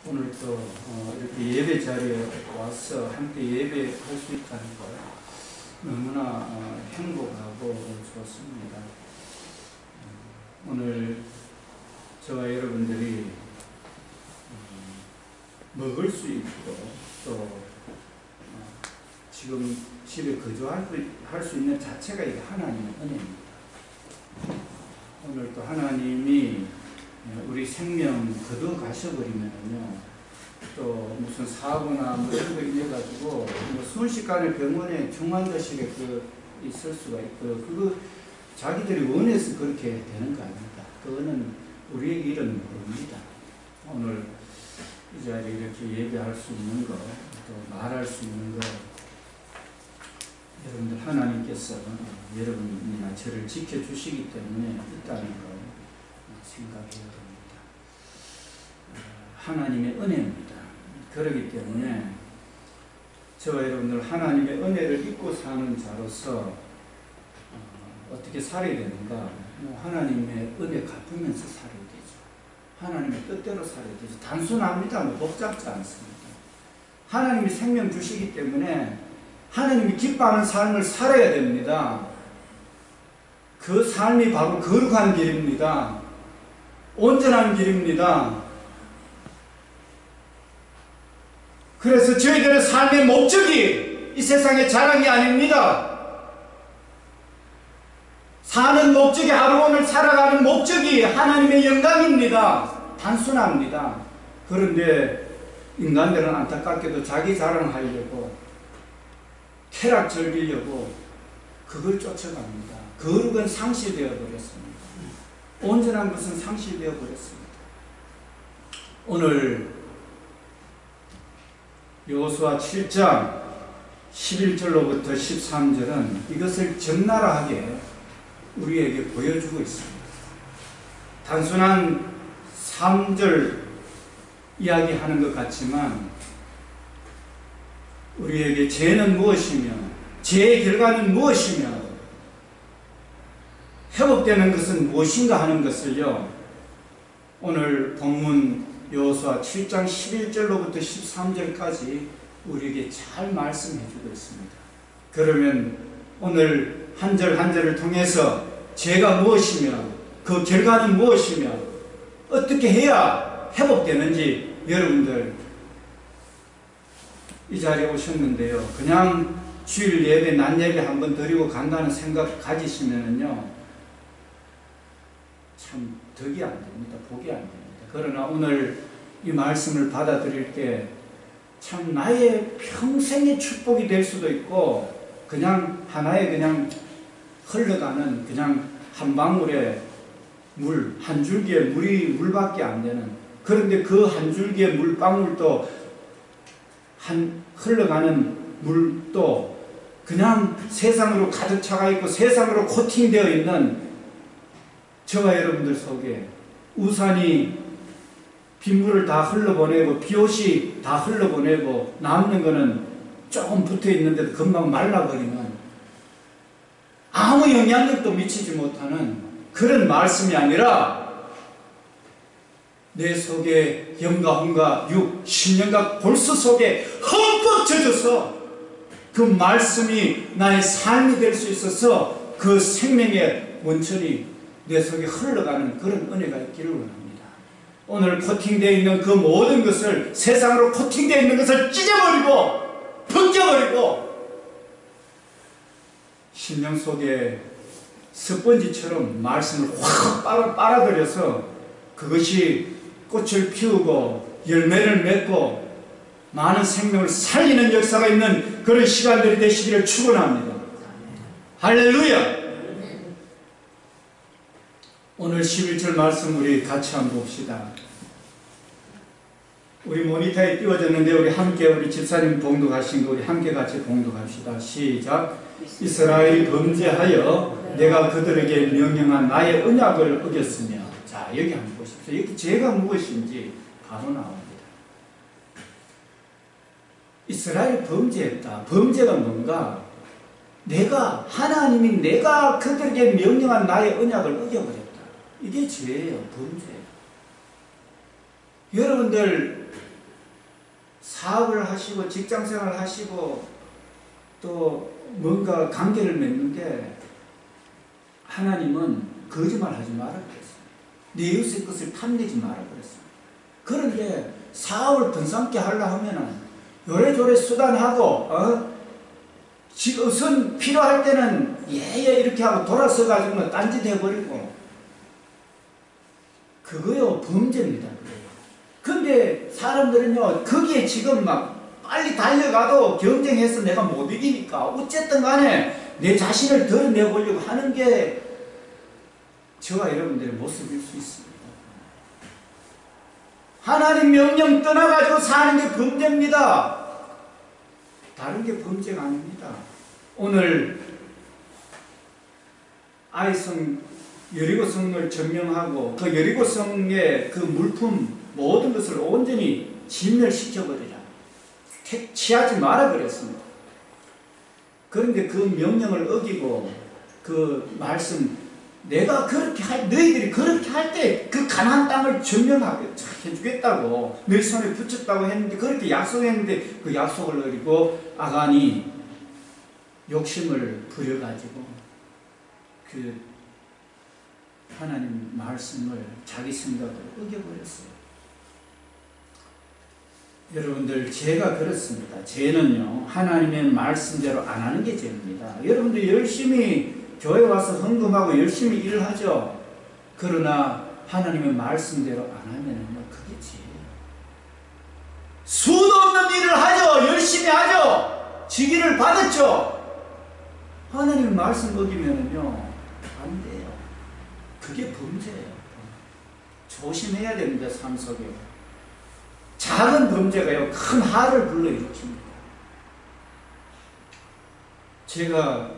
오늘 또 이렇게 예배 자리에 와서 함께 예배할 수 있다는 거 너무나 행복하고 좋습니다. 오늘 저와 여러분들이 먹을 수 있고 또 지금 집에 거주할 수 있는 자체가 이게 하나님의 은혜입니다. 오늘 또 하나님이 우리 생명 거둬 가셔버리면요, 또 무슨 사고나 뭐 이런 거 인해가지고 뭐 순식간에 병원에 중환자실에 있을 수가 있고, 그거 자기들이 원해서 그렇게 되는 거 아닙니다. 그거는 우리에게 일은 모릅니다. 오늘 이 자리에 이렇게 얘기할 수 있는 거, 또 말할 수 있는 거, 여러분들 하나님께서 여러분이나 저를 지켜주시기 때문에 있다는 거 생각해야 됩니다. 하나님의 은혜입니다. 그렇기 때문에 저와 여러분들 하나님의 은혜를 입고 사는 자로서 어떻게 살아야 되는가? 하나님의 은혜 갚으면서 살아야 되죠. 하나님의 뜻대로 살아야 되죠. 단순합니다. 복잡지 않습니다. 하나님이 생명 주시기 때문에 하나님이 기뻐하는 삶을 살아야 됩니다. 그 삶이 바로 거룩한 길입니다. 온전한 길입니다. 그래서 저희들의 삶의 목적이 이 세상의 자랑이 아닙니다. 사는 목적이, 하루 오늘 살아가는 목적이 하나님의 영광입니다. 단순합니다. 그런데 인간들은 안타깝게도 자기 자랑하려고, 쾌락 즐기려고 그걸 쫓아갑니다. 거룩은 상실되어 버렸습니다. 온전한 것은 상실되어 버렸습니다. 오늘 여호수아 7장 11절로부터 13절은 이것을 적나라하게 우리에게 보여주고 있습니다. 단순한 3절 이야기하는 것 같지만 우리에게 죄는 무엇이며 죄의 결과는 무엇이며 회복되는 것은 무엇인가 하는 것을요, 오늘 본문 여호수아 7장 11절로부터 13절까지 우리에게 잘 말씀해 주고 있습니다. 그러면 오늘 한 절 한 절을 통해서 죄가 무엇이며 그 결과는 무엇이며 어떻게 해야 회복되는지 여러분들 이 자리에 오셨는데요, 그냥 주일 예배, 낮 예배 한번 드리고 간다는 생각 가지시면은요, 참 덕이 안 됩니다. 복이 안 됩니다. 그러나 오늘 이 말씀을 받아들일 때 참 나의 평생의 축복이 될 수도 있고, 그냥 하나의 그냥 흘러가는 그냥 한 방울의 물, 한 줄기의 물밖에 안 되는, 그런데 그 한 줄기의 물방울도 흘러가는 물도 그냥 세상으로 가득 차가 있고 세상으로 코팅되어 있는 저와 여러분들 속에 우산이 빗물을 다 흘러보내고 비옷이 다 흘러보내고 남는 거는 조금 붙어 있는데도 금방 말라버리는, 아무 영향력도 미치지 못하는 그런 말씀이 아니라 내 속에 영과 혼과 육, 신령과 골수 속에 흠뻑 젖어서 그 말씀이 나의 삶이 될 수 있어서 그 생명의 원천이 내 속에 흘러가는 그런 은혜가 있기를 원합니다. 오늘 코팅되어 있는 그 모든 것을, 세상으로 코팅되어 있는 것을 찢어버리고 벗겨버리고 심령 속에 스펀지처럼 말씀을 확 빨아들여서 그것이 꽃을 피우고 열매를 맺고 많은 생명을 살리는 역사가 있는 그런 시간들이 되시기를 축원합니다. 할렐루야! 오늘 11절 말씀 우리 같이 한번 봅시다. 우리 모니터에 띄워졌는데 우리 함께, 우리 집사님 봉독하신 거 우리 함께 같이 봉독합시다. 시작. 이스라엘이 범죄하여 내가 그들에게 명령한 나의 언약을 어겼으며. 자, 여기 한번 보십시오. 여기 죄가 무엇인지 바로 나옵니다. 이스라엘이 범죄했다. 범죄가 뭔가? 하나님이 내가 그들에게 명령한 나의 언약을 어겨버렸다. 이게 죄예요. 범죄예요. 여러분들 사업을 하시고 직장생활을 하시고 또 뭔가 관계를 맺는데 하나님은 거짓말하지 마라 그랬어요. 내 이웃의 것을 탐내지 마라 그랬어요. 그런데 사업을 번성케 하려 하면은 요래조래 수단하고 지금 필요할 때는 예예 이렇게 하고 돌아서 가지고는 딴짓 해버리고 그거요 범죄입니다. 근데 사람들은요 거기에 지금 막 빨리 달려가도 경쟁해서 내가 못 이기니까 어쨌든 간에 내 자신을 드러내보려고 하는 게 저와 여러분들의 모습일 수 있습니다. 하나님 명령 떠나가지고 사는 게 범죄입니다. 다른 게 범죄가 아닙니다. 오늘 아이성 여리고성을 점령하고 그 여리고성의 그 물품 모든 것을 온전히 진멸시켜버리라. 취하지 마라 그랬습니다. 그런데 그 명령을 어기고 그 말씀 내가 그렇게 너희들이 그렇게 할 때 그 가나안 땅을 점령하게 해주겠다고 너희 손에 붙였다고 했는데 그렇게 약속했는데 그 약속을 어기고 아간이 욕심을 부려가지고 그 하나님 말씀을 자기 생각으로 어겨버렸어요. 여러분들 죄가 그렇습니다. 죄는요 하나님의 말씀대로 안 하는 게 죄입니다. 여러분들 열심히 교회 와서 헌금하고 열심히 일을 하죠. 그러나 하나님의 말씀대로 안 하면은요 그게 죄예요. 수도 없는 일을 하죠. 열심히 하죠. 직위를 받았죠. 하나님의 말씀 어기면은요 안 돼요. 그게 범죄예요. 조심해야 됩니다. 삶 속에 작은 범죄가요 큰 화를 불러일으킵니다. 제가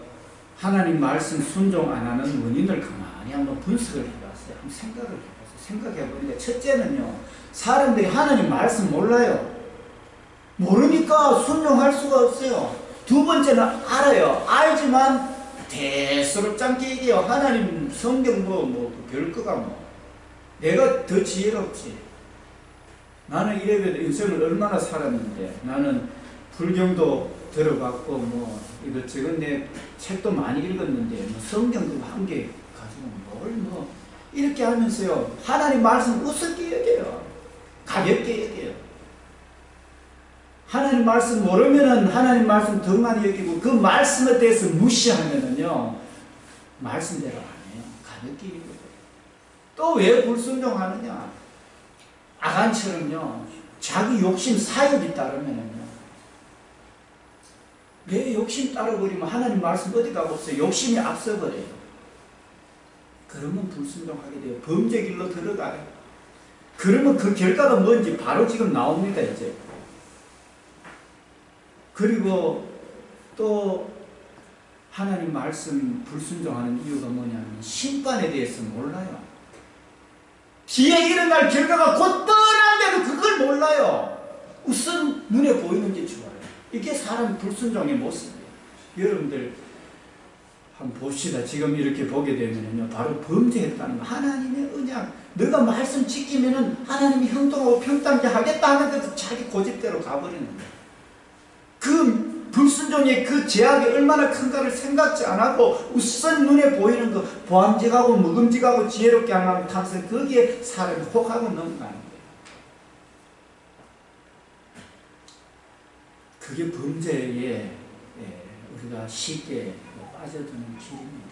하나님 말씀 순종 안 하는 원인을 가만히 한번 분석을 해봤어요. 한번 생각을 해봤어요. 생각해보니까 첫째는요 사람들이 하나님 말씀 몰라요. 모르니까 순종할 수가 없어요. 두 번째는 알아요. 알지만 대수롭지 않게 얘기해요. 하나님 성경 별거가 내가 더 지혜롭지. 나는 이래봬도 인생을 얼마나 살았는데 나는 불경도 들어봤고 이것저것 내 책도 많이 읽었는데 성경 그거 한 개 가지고 뭘 이렇게 하면서요 하나님 말씀 우습게 여겨요. 가볍게 여겨요. 하나님 말씀 모르면은 하나님 말씀 더 많이 여기고 그 말씀에 대해서 무시하면은요 말씀대로 안 해요. 가볍게 여기고 또 왜 불순종하느냐? 아간처럼요 자기 욕심 사욕이 따르면은요 내 욕심 따라버리면 하나님 말씀 어디가 없어요. 욕심이 앞서버려요. 그러면 불순종하게 돼요. 범죄 길로 들어가요. 그러면 그 결과가 뭔지 바로 지금 나옵니다. 이제 그리고 또 하나님 말씀 불순종하는 이유가 뭐냐면 심판에 대해서 몰라요. 뒤에 일어날 결과가 곧 떠난데도 그걸 몰라요. 우선 눈에 보이는 게 좋아요. 이게 사람 불순종의 모습이에요. 여러분들 한번 봅시다. 지금 이렇게 보게 되면요 바로 범죄했다는 거. 하나님의 언약 너가 말씀 지키면은 하나님이 형통하고 평탄하게 하겠다 하는데도 자기 고집대로 가버리는 거예요. 그 불순종의 그 제약이 얼마나 큰가를 생각지 안 하고 우선 눈에 보이는 거 보암직하고 묵음직하고 지혜롭게 하는 탓에 거기에 사람이 혹하고 넘어가는 거예요. 그게 범죄에 우리가 쉽게 빠져드는 길입니다.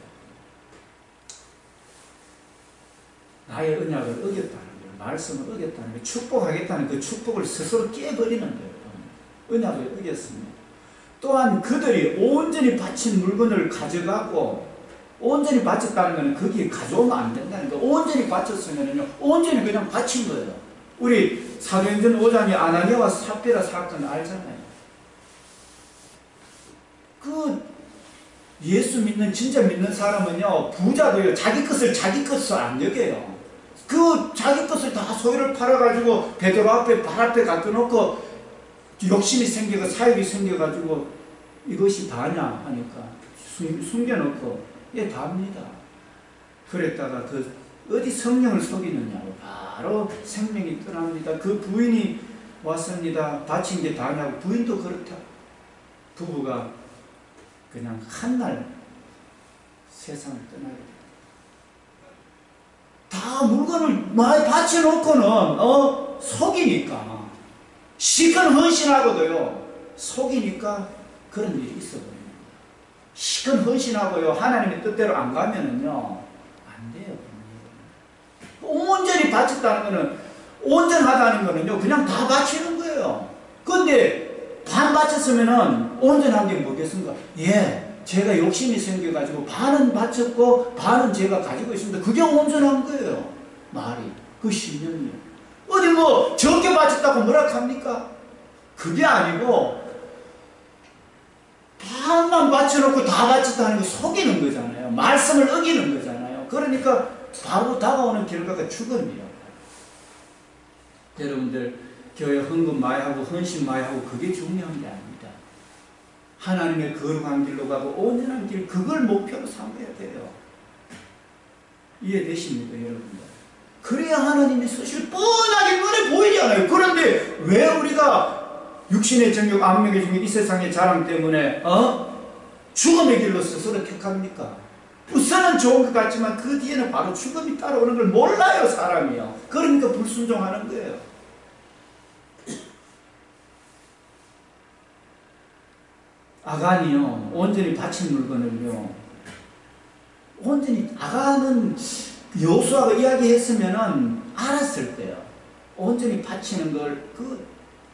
나의 언약을 어겼다는 거예요. 말씀을 어겼다는 거예요. 축복하겠다는 그 축복을 스스로 깨버리는 거예요. 언약을 어겼습니다. 또한 그들이 온전히 바친 물건을 가져가고 온전히 바쳤다는 것은 거기에 가져오면 안 된다는 거예요. 온전히 바쳤으면요 온전히 그냥 바친 거예요. 우리 사도행전 5장의 아나니아와 삽비라 사건 알잖아요. 그 예수 믿는 진짜 믿는 사람은요 부자도요 자기 것을 자기 것으로 안 여겨요. 그 자기 것을 다 소유를 팔아가지고 베드로 앞에 발 앞에 갖다 놓고 욕심이 생겨서 사욕이 생겨가지고 이것이 다냐 하니까 숨겨놓고 예 답니다. 그랬다가 그 어디 성령을 속이느냐고 바로 생명이 떠납니다. 그 부인이 왔습니다. 바친 게 다냐고. 부인도 그렇다. 부부가 그냥 한날 세상을 떠나게 돼. 다 물건을 많이 바쳐놓고는 속이니까, 시큰 헌신하고도요 속이니까 그런 일이 있어버려요. 시큰 헌신하고요 하나님의 뜻대로 안 가면은요 안 돼요. 온전히 바쳤다는 거는, 온전하다는 거는요 그냥 다 바치는 거예요. 근데 반 바쳤으면은 온전한 게 뭐겠습니까? 제가 욕심이 생겨가지고 반은 바쳤고 반은 제가 가지고 있습니다. 그게 온전한 거예요. 말이. 그 신념이요. 어디 뭐 적게 바쳤다고 뭐라 합니까? 그게 아니고 반만 바쳐놓고 다 바쳤다는 거 속이는 거잖아요. 말씀을 어기는 거잖아요. 그러니까 바로 다가오는 결과가 죽음이에요. 여러분들 교회 헌금 많이 하고 헌신 많이 하고 그게 중요한 게 아닙니다. 하나님의 거룩한 길로 가고 온전한 길, 그걸 목표로 삼아야 돼요. 이해되십니까 여러분들? 그래야 하나님이 쓰실 뻔하게 눈에 보이잖아요. 그런데 왜 우리가 육신의 정욕, 안목의 정욕, 이 세상의 자랑 때문에 죽음의 길로 스스로 택합니까? 우선은 좋은 것 같지만 그 뒤에는 바로 죽음이 따라오는 걸 몰라요 사람이요. 그러니까 불순종하는 거예요. 아간이요 온전히 바친 물건을요, 온전히 아간은 여호수아가 이야기했으면은 알았을 거예요. 온전히 바치는 걸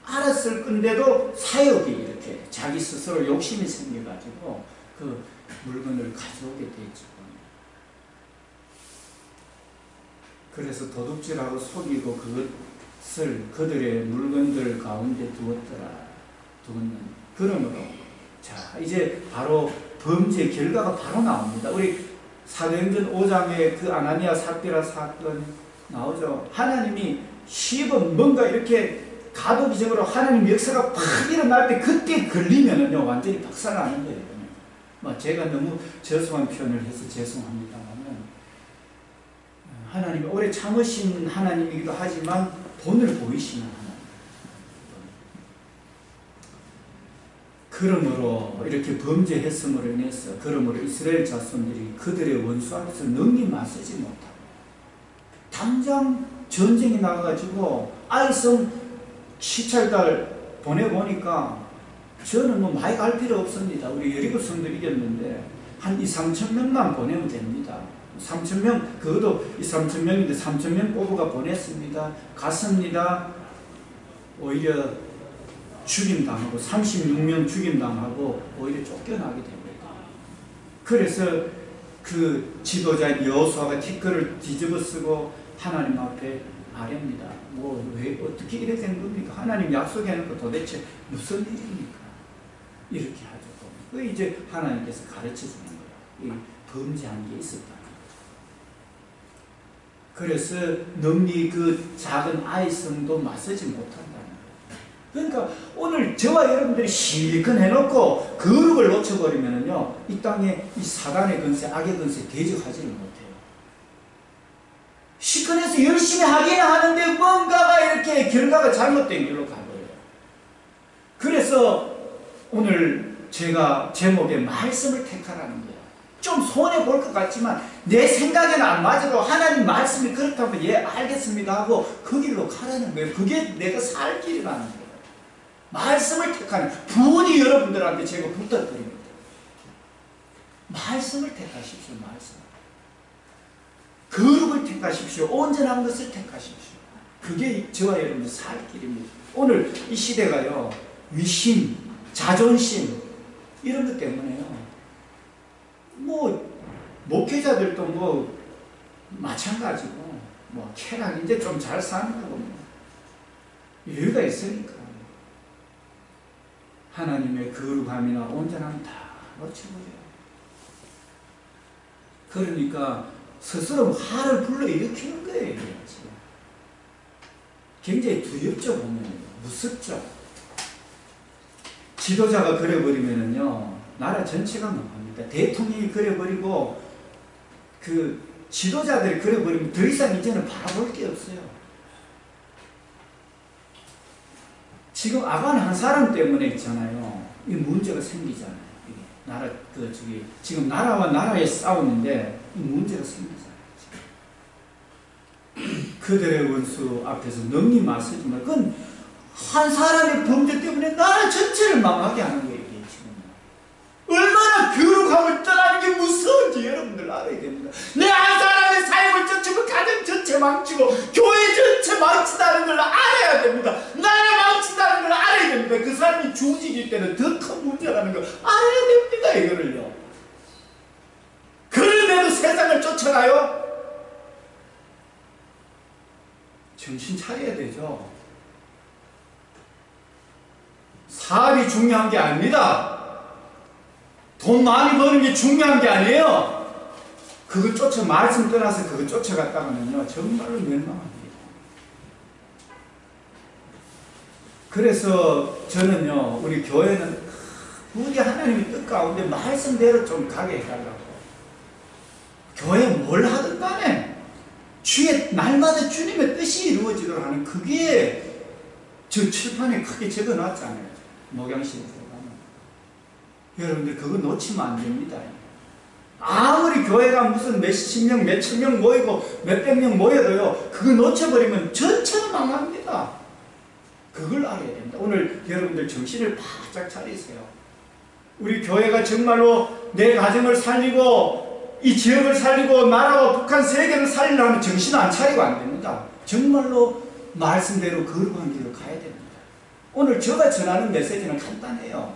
알았을 건데도 사역이 이렇게 자기 스스로 욕심이 생겨가지고 그 물건을 가져오게 되죠. 그래서 도둑질하고 속이고 그것을 그들의 물건들 가운데 두었는. 그러므로 자 이제 바로 범죄 결과가 바로 나옵니다. 우리 사도행전 5장에 그 아나니아 삽비라 사건 나오죠. 하나님이 시험 뭔가 이렇게 가도기적으로 하나님 역사가 팍 일어날 때 그때 걸리면은요 완전히 박살나는 거예요. 제가 너무 저소한 표현을 해서 죄송합니다만은, 하나님이 오래 참으신 하나님이기도 하지만 본을 보이시는 하나님. 그러므로 이렇게 범죄했음으로 인해서 그러므로 이스라엘 자손들이 그들의 원수 앞에서 능히 맞서지 못하고 당장 전쟁에 나가가지고 아이성 시찰달 보내보니까 저는 뭐 많이 갈 필요 없습니다. 우리 여리고 성도 이겼는데 한 2-3천 명만 보내면 됩니다. 3천 명, 그것도 2-3천 명인데 3천 명 뽑아가 보냈습니다. 갔습니다. 오히려 죽임당하고 36명 죽임당하고 오히려 쫓겨나게 됩니다. 그래서 그 지도자인 여호수아가 티끌을 뒤집어 쓰고 하나님 앞에 아뢰입니다. 왜 어떻게 이렇게 된 겁니까? 하나님 약속해놓고 도대체 무슨 일입니까? 이렇게 하죠. 그 이제 하나님께서 가르쳐 주는 거예요. 이 범죄한 게 있었다. 그래서 능히 그 작은 아이성도 맞서지 못한다는 거예요. 그러니까 오늘 저와 여러분들이 실컷 해놓고 거룩을 놓쳐버리면은요, 이 땅에 이 사단의 건세, 악의 건세 대적하지를 못해요. 시큰해서 열심히 하긴 하는데 뭔가가 이렇게 결과가 잘못된 길로 가버려요. 그래서 오늘 제가 제목에 말씀을 택하라는 거예요. 좀 손해 볼 것 같지만 내 생각에는 안 맞아도 하나님 말씀이 그렇다면 알겠습니다 하고 그 길로 가라는 거예요. 그게 내가 살 길이라는 거예요. 말씀을 택하는, 부디 여러분들한테 제가 부탁드립니다. 말씀을 택하십시오. 말씀. 거룩을 택하십시오. 온전한 것을 택하십시오. 그게 저와 여러분들 살 길입니다. 오늘 이 시대가요, 위심, 자존심 이런 것 때문에요, 목회자들도 마찬가지고 쾌락 이제 좀 잘 사는 거고 이유가 있으니까 하나님의 거룩함이나 온전함 다 놓쳐버려요. 그러니까 스스로 화를 불러일으키는 거예요. 굉장히 두렵죠. 보면 무섭죠. 지도자가 그래버리면은요 나라 전체가 망합니다. 대통령이 그래버리고 그 지도자들이 그래버리면 더 이상 이제는 바라볼 게 없어요. 지금 아간 한 사람 때문에 있잖아요. 이 문제가 생기잖아요. 이게 나라 지금 나라와 나라의 싸움인데 이 문제가 생기잖아요. 그들의 원수 앞에서 능히 맞서지만 그건 한 사람의 범죄 때문에 나라 전체를 망하게 하는 거예요. 이게 지금 얼마나 교육함을 떠나는 게 무서운지 여러분들 알아야 됩니다. 내 한 사람의 삶을 쫓으면 가정 전체 망치고 교회 전체 망친다는 걸 알아야 됩니다. 나라 망친다는 걸 알아야 됩니다. 그 사람이 죽일 때는 더 큰 문제라는 걸 알아야 됩니다. 이거를요. 그런데도 세상을 쫓아가요? 정신 차려야 되죠. 사업이 중요한 게 아닙니다. 돈 많이 버는 게 중요한 게 아니에요. 그거 말씀 떠나서 그거 쫓아갔다가는요, 정말로 멸망합니다. 그래서 저는요, 우리 교회는 부디 하나님의 뜻 가운데 말씀대로 좀 가게 해달라고. 교회 뭘 하든 간에 날마다 주님의 뜻이 이루어지도록 하는 그게 저 칠판에 크게 적어놨잖아요. 목양실에 들어가면. 여러분들 그거 놓치면 안 됩니다. 아무리 교회가 무슨 몇십 명, 몇천 명 모이고 몇백 명 모여도요, 그거 놓쳐버리면 전체가 망합니다. 그걸 알아야 됩니다. 오늘 여러분들 정신을 바짝 차리세요. 우리 교회가 정말로 내 가정을 살리고 이 지역을 살리고 나라와 북한 세계를 살리려면 정신 안 차리고 안 됩니다. 정말로 말씀대로 거룩한 길을 가야 됩니다. 오늘 제가 전하는 메시지는 간단해요.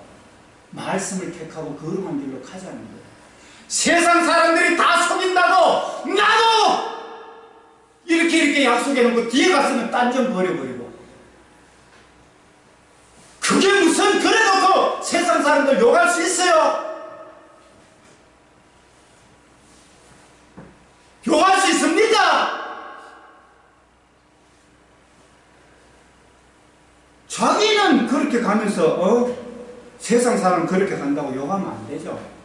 말씀을 택하고 거룩한 길로 가자는 거예요. 세상 사람들이 다 속인다고 나도 이렇게 약속해놓고 뒤에 갔으면 딴 점 버려버리고, 그게 무슨 그래놓고 세상 사람들 욕할 수 있어요? 욕할 수 있습니다. 자기는 그렇게 가면서 세상 사람 그렇게 간다고 욕하면 안 되죠.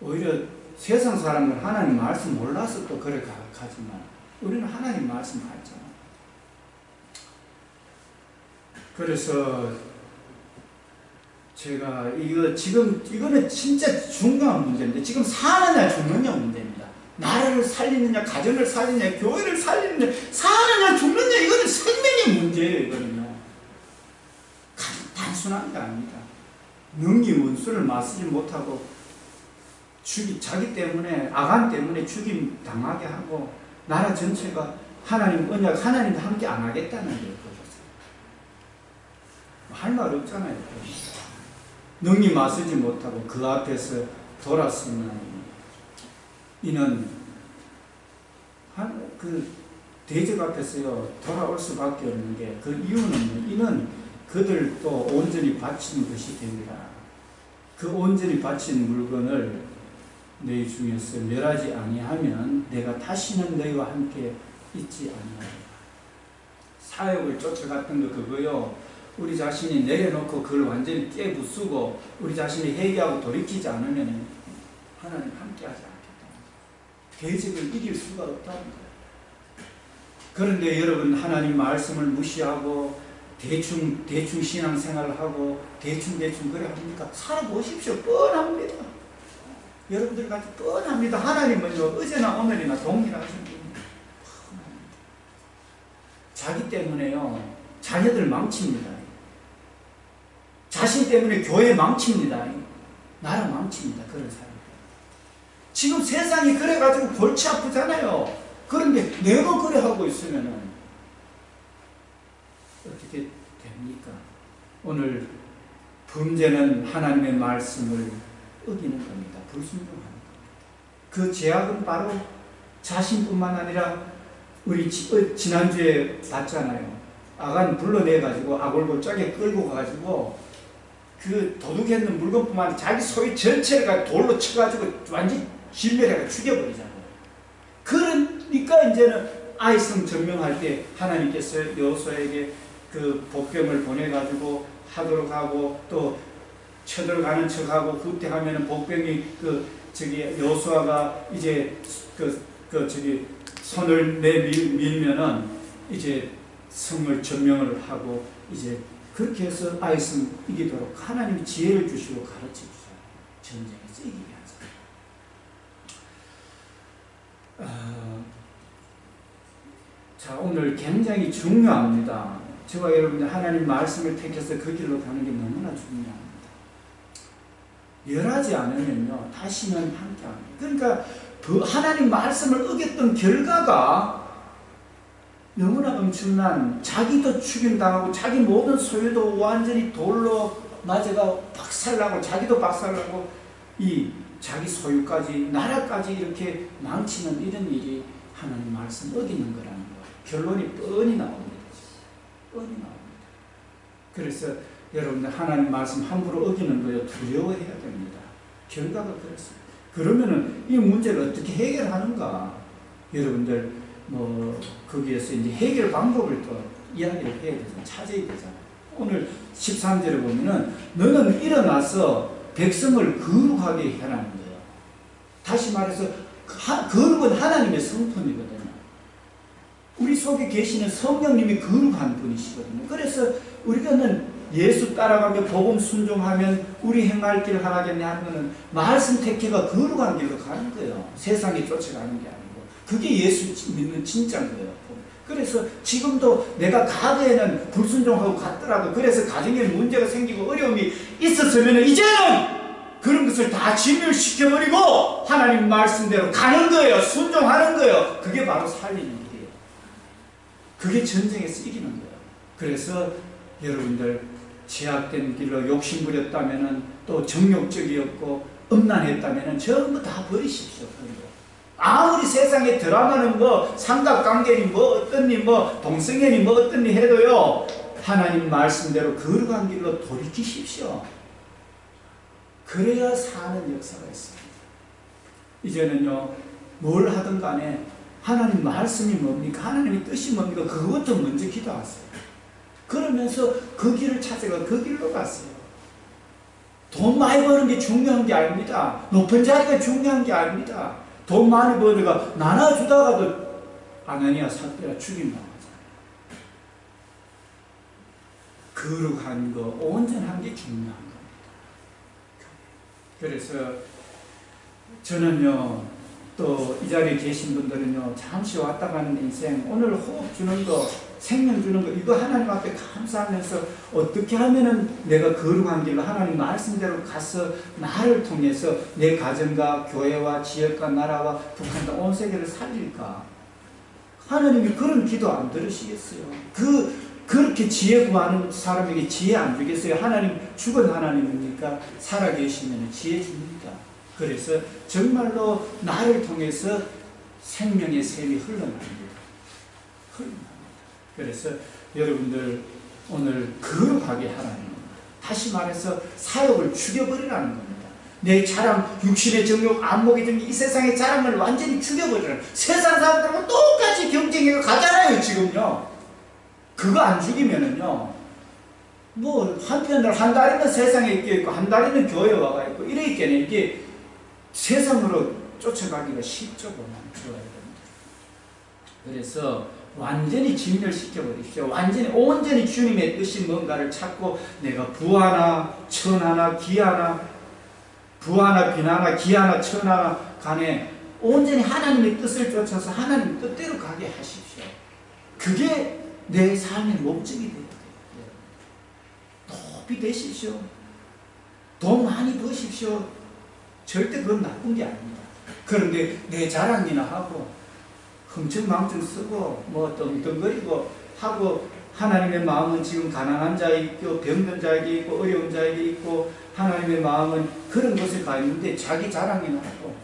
오히려 세상 사람은 하나님 말씀 몰라서 또 그렇게 가지만 우리는 하나님 말씀 알잖아. 그래서 제가 이거는 진짜 중요한 문제인데, 지금 사느냐 죽느냐 문제입니다. 나라를 살리느냐, 가정을 살리느냐, 교회를 살리느냐, 사느냐 죽느냐, 이거는 생명의 문제예요. 이거는요, 단순한 게 아닙니다. 능히 원수를 맞서지 못하고 자기 때문에, 아간 때문에 죽임 당하게 하고 나라 전체가 하나님 언약, 하나님과 함께 안 하겠다는 걸 보셨어요. 할 말 없잖아요. 능히 맞서지 못하고 그 앞에서 돌았으면 이는 그 대적 앞에서요 돌아올 수밖에 없는 게, 그 이유는 이는 그들도 온전히 바친 것이 됩니다. 그 온전히 바친 물건을 너희 중에서 멸하지 아니하면 내가 다시는 너희와 함께 있지 아니하리라. 사역을 쫓아갔던 거 그거요, 우리 자신이 내려놓고 그걸 완전히 깨부수고 우리 자신이 회개하고 돌이키지 않으면 하나님 함께하지 않겠다. 대적을 이길 수가 없다는 거예요. 그런데 여러분, 하나님 말씀을 무시하고 대충 신앙생활을 하고 대충 그래 합니까? 살아보십시오. 뻔합니다. 여러분들 같이 뻔합니다. 하나님은요, 어제나 오늘이나 동일하신 분입니다. 자기 때문에요, 자녀들 망칩니다. 자신 때문에 교회 망칩니다. 나라 망칩니다. 그런 사람. 지금 세상이 그래가지고 골치 아프잖아요. 그런데 내가 그래 하고 있으면은 어떻게 됩니까? 오늘 범죄는 하나님의 말씀을 어기는 겁니다. 불순종하는 겁니다. 그 죄악은 바로 자신뿐만 아니라 우리 지난주에 봤잖아요. 아간 불러내가지고 아골고 짝에 끌고 가가지고 그 도둑했는 물건뿐만 아니라 자기 소유 전체를 돌로 쳐가지고 완전히 진멸해가 죽여버리잖아요. 그러니까 이제는 아이성 증명할 때 하나님께서 여호수아에게 그 복병을 보내가지고 하도록 하고, 또 쳐들어가는 척하고 그때 하면은 복병이 여호수아가 이제 손을 밀면은 이제 성을 전명을 하고 이제 그렇게 해서 아이스 이기도록 하나님이 지혜를 주시고 가르쳐 주셔요. 전쟁에서 이기게 하잖아요. 자, 오늘 굉장히 중요합니다. 저와 여러분들 하나님 말씀을 택해서 그 길로 가는 게 너무나 중요합니다. 열하지 않으면요 다시는 함께 안 해요. 그러니까 그 하나님 말씀을 어겼던 결과가 너무나 엄청난, 자기도 죽임당하고 자기 모든 소유도 완전히 돌로 맞아가 박살나고 자기도 박살나고 이 자기 소유까지 나라까지 이렇게 망치는 이런 일이 하나님 말씀 어기는 거라는 거 결론이 뻔히 나옵니다. 뻔히 나옵니다. 그래서 여러분들 하나님 말씀 함부로 어기는 거요 두려워해야 됩니다. 결과가 그렇습니다. 그러면은 이 문제를 어떻게 해결하는가? 여러분들 거기에서 이제 해결 방법을 또 이야기를 해야 되잖아요. 찾아야 되잖아요. 오늘 13절에 보면은 너는 일어나서 백성을 거룩하게 해라는 거예요. 다시 말해서 거룩은 하나님의 성품이거든요. 우리 속에 계시는 성령님이 거룩한 분이시거든요. 그래서 우리가는 예수 따라가며 복음 순종하면 우리 행할 길 하나겠네 하는 것은 말씀 택해가 거룩한 길로 가는 거예요. 세상에 쫓아가는 게 아니고. 그게 예수 믿는 진짜인 거예요. 그래서 지금도 내가 과거에는 불순종하고 갔더라도 그래서 가정에 문제가 생기고 어려움이 있었으면 이제는 그런 것을 다 진멸시켜버리고 하나님 말씀대로 가는 거예요. 순종하는 거예요. 그게 바로 살리는 길이에요. 그게 전쟁에서 이기는 거예요. 그래서 여러분들 제약된 길로 욕심부렸다면 또 정욕적이었고 음란했다면 전부 다 버리십시오. 아무리 세상에 드라마는 삼각관계니 어떤니 동성애니 어떤니 해도요 하나님 말씀대로 거룩한 길로 돌이키십시오. 그래야 사는 역사가 있습니다. 이제는요 뭘 하든 간에 하나님 말씀이 뭡니까? 하나님의 뜻이 뭡니까? 그것부터 먼저 기도하세요. 그러면서 그 길을 찾아가 그 길로 갔어요. 돈 많이 버는 게 중요한 게 아닙니다. 높은 자리가 중요한 게 아닙니다. 돈 많이 벌어가 나눠주다가도 아나니아 삽비라 죽임당하잖아요. 거룩한 거, 온전한 게 중요한 겁니다. 그래서 저는요, 또 이 자리에 계신 분들은요, 잠시 왔다 가는 인생, 오늘 호흡 주는 거, 생명 주는 거, 이거 하나님 앞에 감사하면서 어떻게 하면은 내가 거룩한 길로 하나님 말씀대로 가서 나를 통해서 내 가정과 교회와 지역과 나라와 북한과 온 세계를 살릴까? 하나님이 그런 기도 안 들으시겠어요? 그렇게 지혜 구하는 사람에게 지혜 안 주겠어요? 하나님 죽은 하나님입니까? 살아계시면 지혜 줍니다. 그래서 정말로 나를 통해서 생명의 샘이 흘러납니다. 그래서 여러분들 오늘 거룩하게 하라는 겁니다. 다시 말해서 사욕을 죽여버리라는 겁니다. 내 자랑, 육신의 정욕, 안목의 정욕, 이 세상의 자랑을 완전히 죽여버리라는, 세상 사람들하고 똑같이 경쟁해 가잖아요 지금요. 그거 안 죽이면은요 한편으로 한 다리는 세상에 있고 한 다리는 교회에 와가 있고 이래 있겠네. 이게 세상으로 쫓아가기가 쉽죠. 그래서 완전히 진멸시켜버리십시오. 완전히 온전히 주님의 뜻이 뭔가를 찾고 내가 부하나 천하나 기하나 부하나 비나나 기하나 천하나 간에 온전히 하나님의 뜻을 쫓아서 하나님 뜻대로 가게 하십시오. 그게 내 삶의 목적이 돼요. 높이 되십시오. 돈 많이 버십시오. 절대 그건 나쁜 게 아닙니다. 그런데 내 자랑이나 하고 흥청망청 쓰고 떵떵거리고 하고 하나님의 마음은 지금 가난한 자에 있고 병든 자에게 있고 어려운 자에게 있고 하나님의 마음은 그런 것에 가 있는데 자기 자랑이나 하고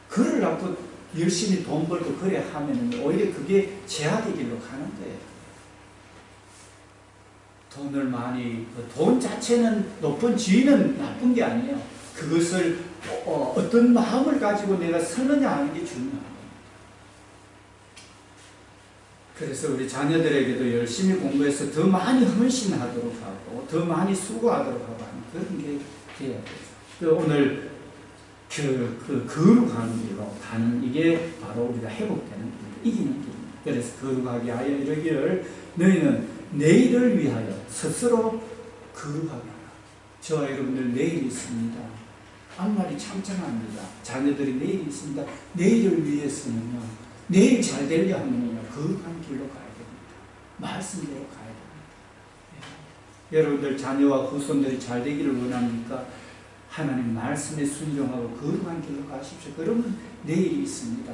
그러려고 열심히 돈 벌고 그래 하면 오히려 그게 제약의 길로 가는 거예요. 돈을 많이, 돈 자체는 높은 지위는 나쁜 게 아니에요. 그것을 어떤 마음을 가지고 내가 쓰느냐 하는 게 중요합니다. 그래서 우리 자녀들에게도 열심히 공부해서 더 많이 헌신하도록 하고 더 많이 수고하도록 하고 하는 그런 게 돼야 되죠. 오늘 그 거룩한 길로 가는 이게 바로 우리가 회복되는 길, 이기는 길입니다. 그래서 거룩하게 하여 이르기를 너희는 내일을 위하여 스스로 거룩하게 하라. 저와 여러분들 내일이 있습니다. 앞날이 참참합니다. 자녀들이 내일이 있습니다. 내일을 위해서는요, 내일 잘 되려 하면요, 거룩한 길로 가야 됩니다. 말씀대로 가야 됩니다. 예. 여러분들 자녀와 후손들이 잘 되기를 원합니까? 하나님 말씀에 순종하고 거룩한 길로 가십시오. 그러면 내일이 있습니다.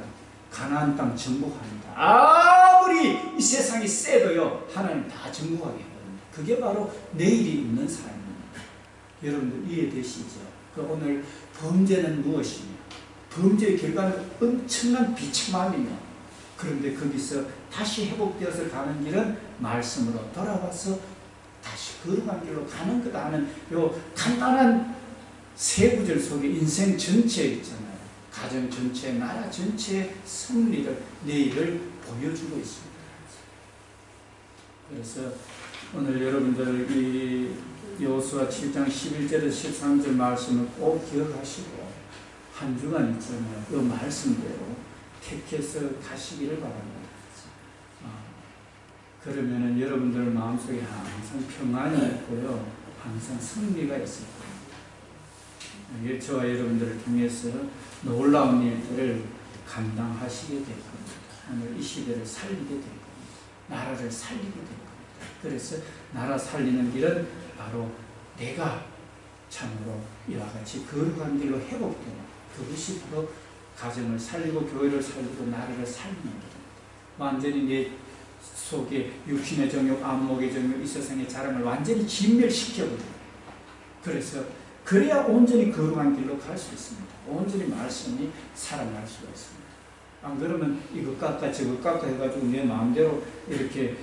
가나안 땅 정복합니다. 아무리 이 세상이 세도요, 하나님 다 정복하게 합니다. 그게 바로 내일이 있는 삶입니다. 여러분들 이해되시죠? 오늘 범죄는 무엇이냐? 범죄의 결과는 엄청난 비참함이며, 그런데 거기서 다시 회복되어서 가는 길은 말씀으로 돌아와서 다시 거룩한 길로 가는 거다 하는 요 간단한 세 구절 속에 인생 전체에 있잖아요. 가정 전체, 나라 전체의 승리를, 내일을 보여주고 있습니다. 그래서 오늘 여러분들 이 여호수아 7장 11절에서 13절 말씀을 꼭 기억하시고 한 주간 있잖아요. 그 말씀대로 택해서 가시기를 바랍니다. 그러면은 여러분들 마음속에 항상 평안이 있고요, 항상 승리가 있을 겁니다. 저와 여러분들을 통해서 놀라운 일들을 감당하시게 될 겁니다. 오늘 이 시대를 살리게 될 겁니다. 나라를 살리게 될 겁니다. 그래서 나라 살리는 길은 바로 내가 참으로 이와 같이 거룩한 길로 회복되는, 그것이 바로 가정을 살리고 교회를 살리고 나라를 살리는 길입니다. 완전히 내 속에 육신의 정욕, 안목의 정욕, 이 세상의 자랑을 완전히 진멸시켜버려요. 그래서 그래야 온전히 거룩한 길로 갈 수 있습니다. 온전히 말씀이 살아날 수가 있습니다. 안 그러면 이것 깎아 저것 깎아 해가지고 내 마음대로 이렇게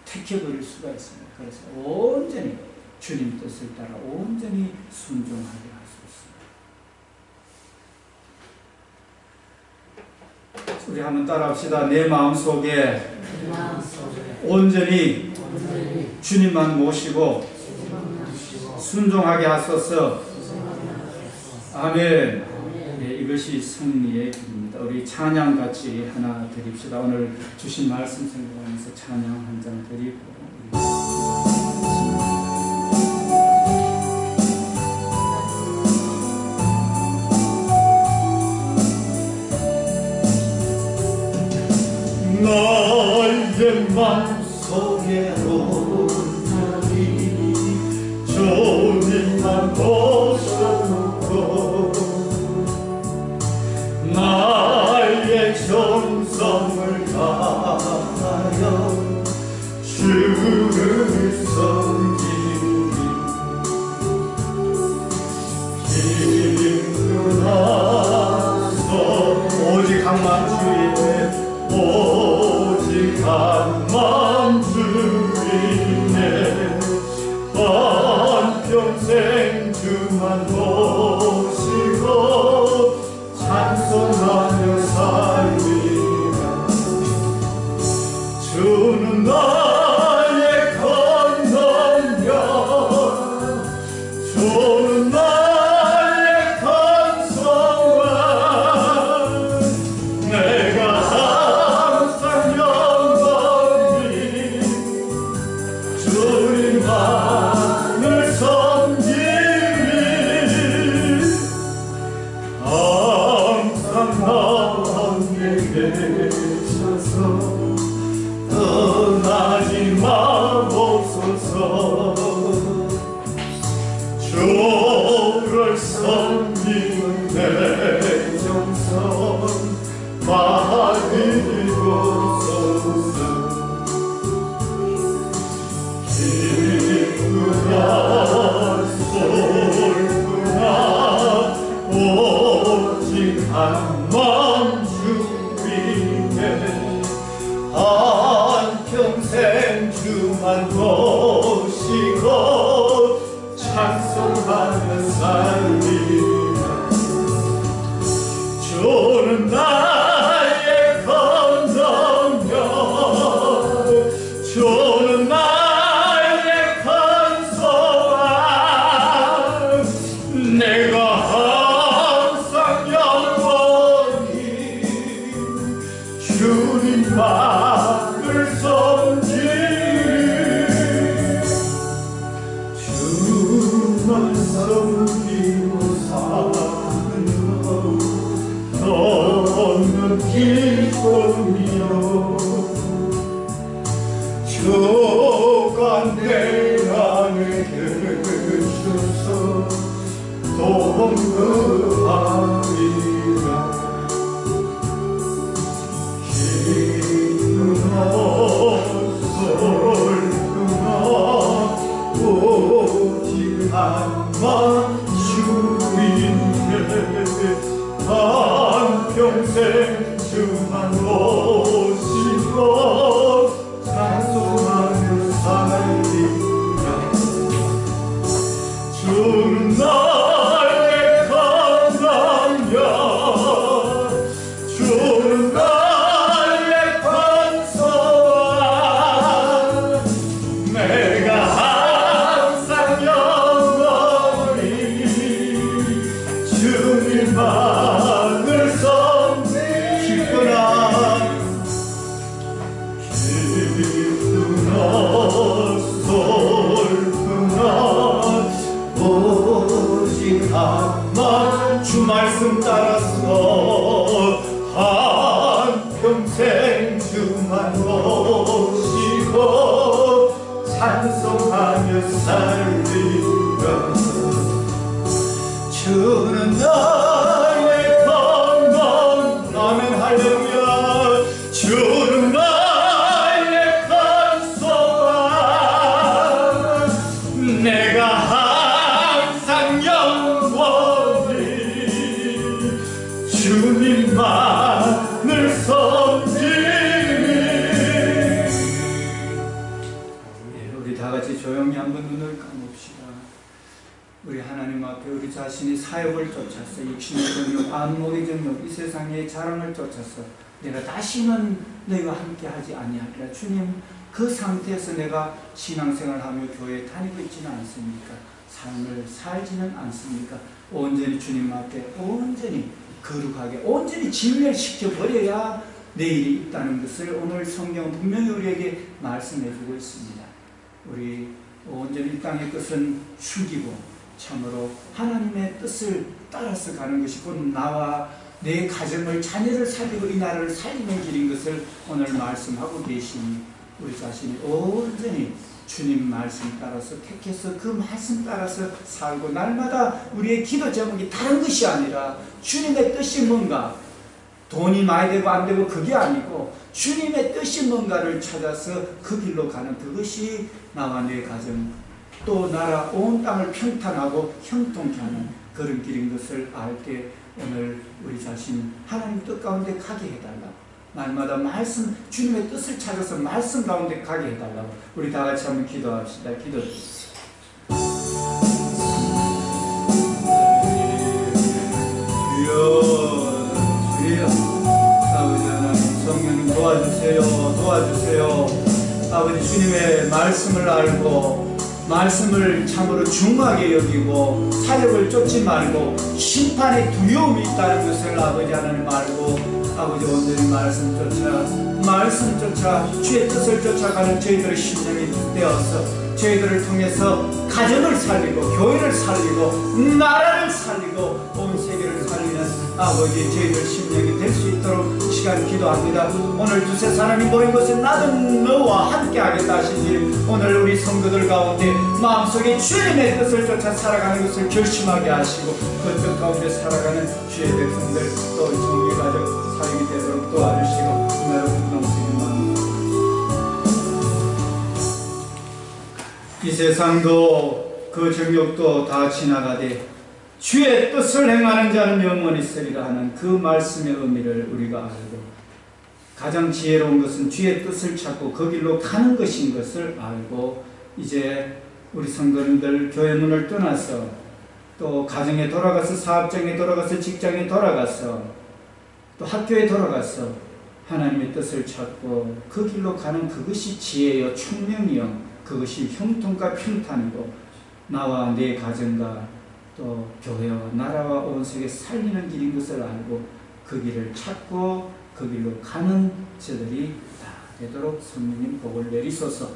택해버릴 수가 있습니다. 그래서 온전히 주님 뜻을 따라 온전히 순종하게 할 수 있습니다. 우리 한번 따라합시다. 내 마음속에 온전히 주님만 모시고 순종하게 하소서. 아멘. 네, 이것이 승리의 길입니다. 우리 찬양 같이 하나 드립시다. 오늘 주신 말씀 생각하면서 찬양 한 장 드리고 나의 맘속에 온전히 주님만 모셔놓고 나의 정성을 다하여 주를 섬기니 기쁘나서 오직 한만 주의 오직 한만 주이네 한평생 주만 모시고 찬송하며 살리라. 주는 나의 건너며 주는 나의 간성과 내가 항상 영원히 주님만을 섬기리. 항상 나에게 계셔서 떠나지 마옵소서. 주를 섬기는 내 정성 받으리옵소서. 기쁘나 솔구나 오직 한만 주이네 한평생 주만 모시고 찬송하며 살리라. 주는 나의 건너며 주는 나의 간소와 내가 항상 영원히 주님만 내 안에 계셔서 동거하리라. 기쁘나 설프나 오직 한만 주인께 한평생 주만 모시고 찬송하며 살리라. 주는 나의 감사며 주는 나의 반석아 내가 항상 영원히 주님만을 섬기리라. 기쁘나 설프나 오직 한만 주 말씀 따라서 한평생 주만 모시고 찬송하며 살리라. 주는 나의 건강 아멘 할렐루야. 주는 나의 간소가 내가 항상 영원히 주님만을 섬기리. 우리 다 같이 조용히 한번 눈을 감읍시다. 우리 하나님 앞에 우리 자신이 사역을 쫓아서 육신의 정욕, 안목의 정욕, 이 세상의 자랑을 쫓아서 내가 다시는 너희와 함께 하지 아니하리라. 주님, 그 상태에서 내가 신앙생활하며 교회에 다니고 있지는 않습니까? 삶을 살지는 않습니까? 온전히 주님 앞에 온전히 거룩하게 온전히 진멸시켜 버려야 내일이 있다는 것을 오늘 성경은 분명히 우리에게 말씀해주고 있습니다. 우리 온전히 이 땅의 것은 죽이고 참으로 하나님의 뜻을 따라서 가는 것이 곧 나와 내 가정을 자녀를 살리고 이 나라를 살리는 길인 것을 오늘 말씀하고 계시니 우리 자신이 온전히 주님 말씀 따라서 택해서 그 말씀 따라서 살고 날마다 우리의 기도 제목이 다른 것이 아니라 주님의 뜻이 뭔가 돈이 많이 되고 안 되고 그게 아니고 주님의 뜻이 뭔가를 찾아서 그 길로 가는 그것이 나와 내 가정 또 나라 온 땅을 평탄하고 형통케 하는 그런 길인 것을 알 때 오늘 우리 자신 하나님 뜻 가운데 가게 해달라고 날마다 말씀 주님의 뜻을 찾아서 말씀 가운데 가게 해달라고 우리 다 같이 한번 기도합시다. 기도드리겠습니다. 주여 아버지 하나님 성령님 도와주세요. 아버지 주님의 말씀을 알고 말씀을 참으로 중하게 여기고 사역을 쫓지 말고 심판의 두려움이 있다는 것을 아버지 하나님 알고 아버지 온전히 말씀 쫓아 주의 뜻을 쫓아가는 저희들의 심령이 되어서 저희들을 통해서 가정을 살리고 교회를 살리고 나라를 살리고 온 세계를 살리는 아버지 저희들 심령이 될 수 있도록 시간 기도합니다. 오늘 두세 사람이 모인 것은 나도 너와 함께 하겠다 하시니 오늘 우리 성도들 가운데 마음속에 주님의 뜻을 쫓아 살아가는 것을 결심하게 하시고 그 뜻 가운데 살아가는 주의 백성들 또 정의 가정 사역이 되도록 도와주시고 은혜로 감사드립니다. 이 세상도 그 정욕도 다 지나가되 주의 뜻을 행하는 자는 영원히 있으리라 하는 그 말씀의 의미를 우리가 알고 가장 지혜로운 것은 주의 뜻을 찾고 그 길로 가는 것인 것을 알고 이제 우리 성도님들 교회 문을 떠나서 또 가정에 돌아가서 사업장에 돌아가서 직장에 돌아가서 또 학교에 돌아가서 하나님의 뜻을 찾고 그 길로 가는 그것이 지혜요 총명이요 그것이 형통과 평탄이고 나와 내 가정과 또 교회와 나라와 온 세계 살리는 길인 것을 알고 그 길을 찾고 그 길로 가는 저들이 다 되도록 성령님 복을 내리소서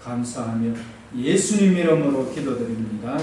감사하며 예수님 이름으로 기도드립니다.